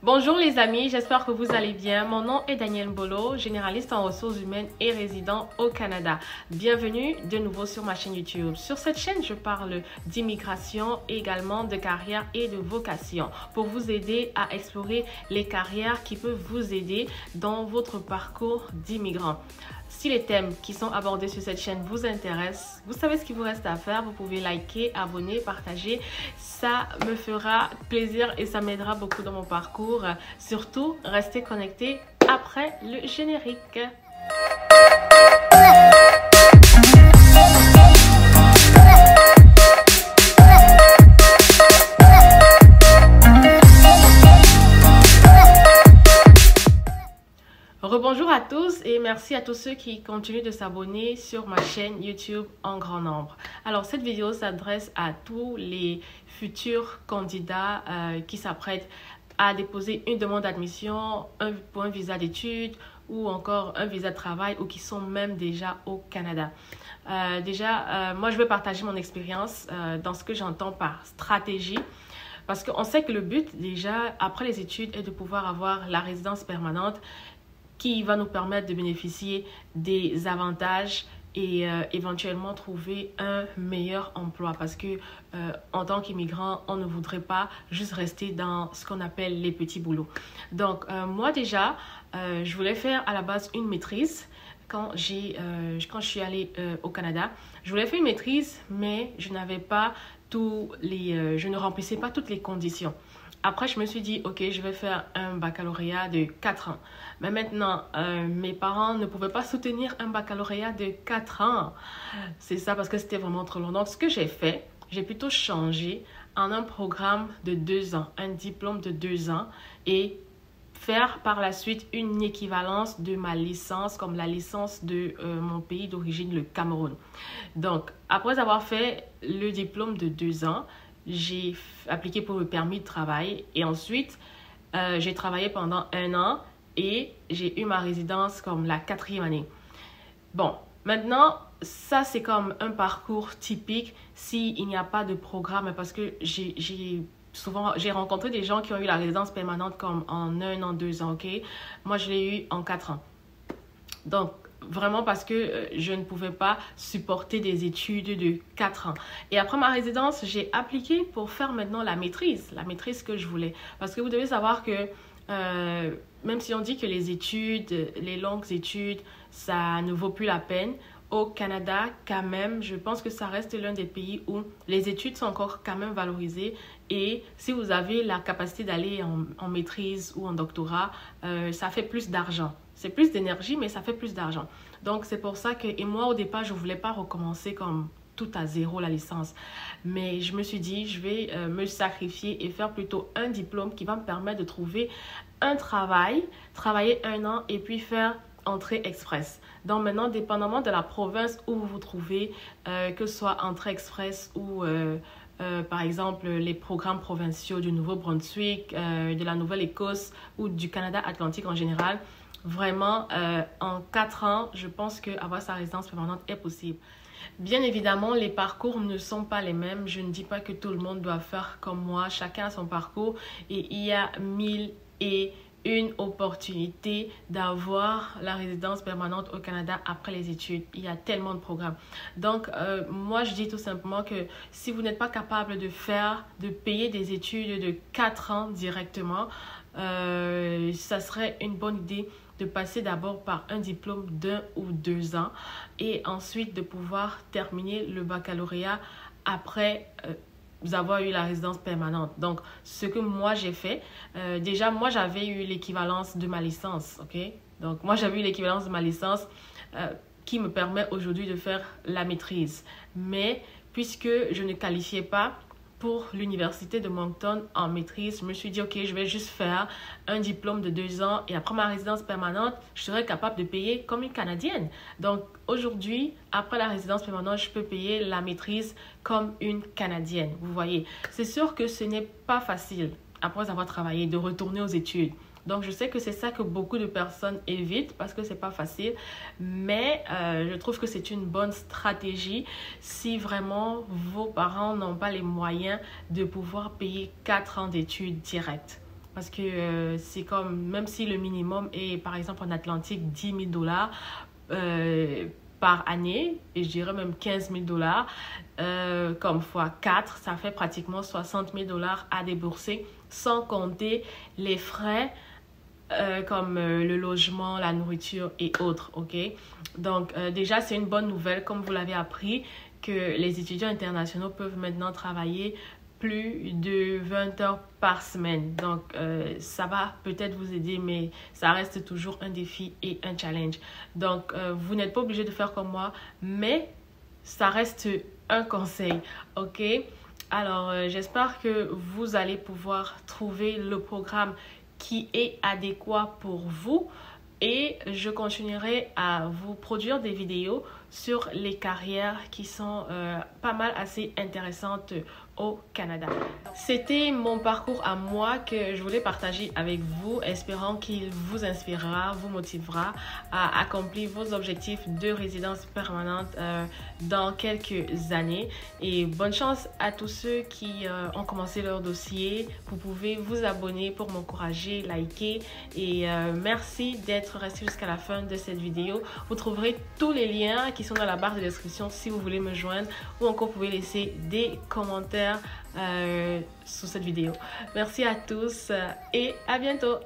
Bonjour les amis, j'espère que vous allez bien. Mon nom est Danielle Mbolo, généraliste en ressources humaines et résident au Canada. Bienvenue de nouveau sur ma chaîne YouTube. Sur cette chaîne, je parle d'immigration, également de carrière et de vocation pour vous aider à explorer les carrières qui peuvent vous aider dans votre parcours d'immigrant. Si les thèmes qui sont abordés sur cette chaîne vous intéressent, vous savez ce qu'il vous reste à faire. Vous pouvez liker, abonner, partager. Ça me fera plaisir et ça m'aidera beaucoup dans mon parcours. Surtout, restez connectés après le générique. Rebonjour à tous et merci à tous ceux qui continuent de s'abonner sur ma chaîne YouTube en grand nombre. Alors cette vidéo s'adresse à tous les futurs candidats qui s'apprêtent à déposer une demande d'admission pour un visa d'études ou encore un visa de travail ou qui sont même déjà au Canada. Moi je vais partager mon expérience dans ce que j'entends par stratégie. Parce qu'on sait que le but déjà après les études est de pouvoir avoir la résidence permanente qui va nous permettre de bénéficier des avantages et éventuellement trouver un meilleur emploi. Parce que en tant qu'immigrant, on ne voudrait pas juste rester dans ce qu'on appelle les petits boulots. Donc moi déjà, je voulais faire à la base une maîtrise. Quand je suis allée au Canada, je voulais faire une maîtrise, mais je ne remplissais pas toutes les conditions. Après, je me suis dit, ok, je vais faire un baccalauréat de 4 ans. Mais maintenant, mes parents ne pouvaient pas soutenir un baccalauréat de 4 ans. C'est ça parce que c'était vraiment trop long. Donc, ce que j'ai fait, j'ai plutôt changé en un programme de 2 ans, un diplôme de 2 ans et faire par la suite une équivalence de ma licence comme la licence de mon pays d'origine, le Cameroun. Donc, après avoir fait le diplôme de 2 ans, j'ai appliqué pour le permis de travail et ensuite, j'ai travaillé pendant 1 an et j'ai eu ma résidence comme la 4e année. Bon, maintenant, ça c'est comme un parcours typique s'il n'y a pas de programme parce que j'ai rencontré des gens qui ont eu la résidence permanente comme en 1 an, 2 ans, ok? Moi, je l'ai eu en 4 ans. Donc, vraiment parce que je ne pouvais pas supporter des études de 4 ans. Et après ma résidence, j'ai appliqué pour faire maintenant la maîtrise que je voulais. Parce que vous devez savoir que même si on dit que les longues études, ça ne vaut plus la peine, au Canada, quand même, je pense que ça reste l'un des pays où les études sont encore quand même valorisées. Et si vous avez la capacité d'aller en maîtrise ou en doctorat, ça fait plus d'argent. C'est plus d'énergie, mais ça fait plus d'argent. Donc, c'est pour ça que... Et moi, au départ, je ne voulais pas recommencer comme tout à zéro la licence. Mais je me suis dit, je vais me sacrifier et faire plutôt un diplôme qui va me permettre de trouver un travail, travailler 1 an et puis faire entrée express. Donc maintenant, dépendamment de la province où vous vous trouvez, que ce soit entrée express ou par exemple les programmes provinciaux du Nouveau-Brunswick, de la Nouvelle-Écosse ou du Canada Atlantique en général, vraiment en 4 ans, je pense qu'avoir sa résidence permanente est possible. Bien évidemment, les parcours ne sont pas les mêmes. Je ne dis pas que tout le monde doit faire comme moi. Chacun a son parcours et il y a 1001 opportunités d'avoir la résidence permanente au Canada après les études. Il y a tellement de programmes. Donc, moi, je dis tout simplement que si vous n'êtes pas capable de payer des études de 4 ans directement, ça serait une bonne idée de passer d'abord par un diplôme d'1 ou 2 ans et ensuite de pouvoir terminer le baccalauréat après avoir eu la résidence permanente. Donc, ce que moi j'ai fait, déjà moi j'avais eu l'équivalence de ma licence, ok? Donc, moi j'avais eu l'équivalence de ma licence qui me permet aujourd'hui de faire la maîtrise. Mais puisque je ne qualifiais pas pour l'université de Moncton en maîtrise, je me suis dit, ok, je vais juste faire un diplôme de 2 ans et après ma résidence permanente, je serai capable de payer comme une Canadienne. Donc, aujourd'hui, après la résidence permanente, je peux payer la maîtrise comme une Canadienne. Vous voyez, c'est sûr que ce n'est pas facile, après avoir travaillé, de retourner aux études. Donc, je sais que c'est ça que beaucoup de personnes évitent parce que c'est pas facile. Mais je trouve que c'est une bonne stratégie si vraiment vos parents n'ont pas les moyens de pouvoir payer 4 ans d'études directes. parce que c'est comme, même si le minimum est par exemple en Atlantique 10 000 dollars par année, et je dirais même 15 000 dollars, comme fois 4, ça fait pratiquement 60 000 dollars à débourser, sans compter les frais comme le logement, la nourriture et autres, ok? Donc, déjà, c'est une bonne nouvelle, comme vous l'avez appris, que les étudiants internationaux peuvent maintenant travailler plus de 20 heures par semaine. Donc, ça va peut-être vous aider, mais ça reste toujours un défi et un challenge. Donc, vous n'êtes pas obligé de faire comme moi, mais ça reste un conseil, ok? Alors, j'espère que vous allez pouvoir trouver le programme qui est adéquat pour vous, et je continuerai à vous produire des vidéos sur les carrières qui sont pas mal assez intéressantes au Canada. C'était mon parcours à moi que je voulais partager avec vous, espérant qu'il vous inspirera, vous motivera à accomplir vos objectifs de résidence permanente dans quelques années. Et bonne chance à tous ceux qui ont commencé leur dossier. Vous pouvez vous abonner pour m'encourager, liker, et merci d'être resté jusqu'à la fin de cette vidéo. Vous trouverez tous les liens qui sont dans la barre de description si vous voulez me joindre, ou encore vous pouvez laisser des commentaires sous cette vidéo. Merci à tous et à bientôt.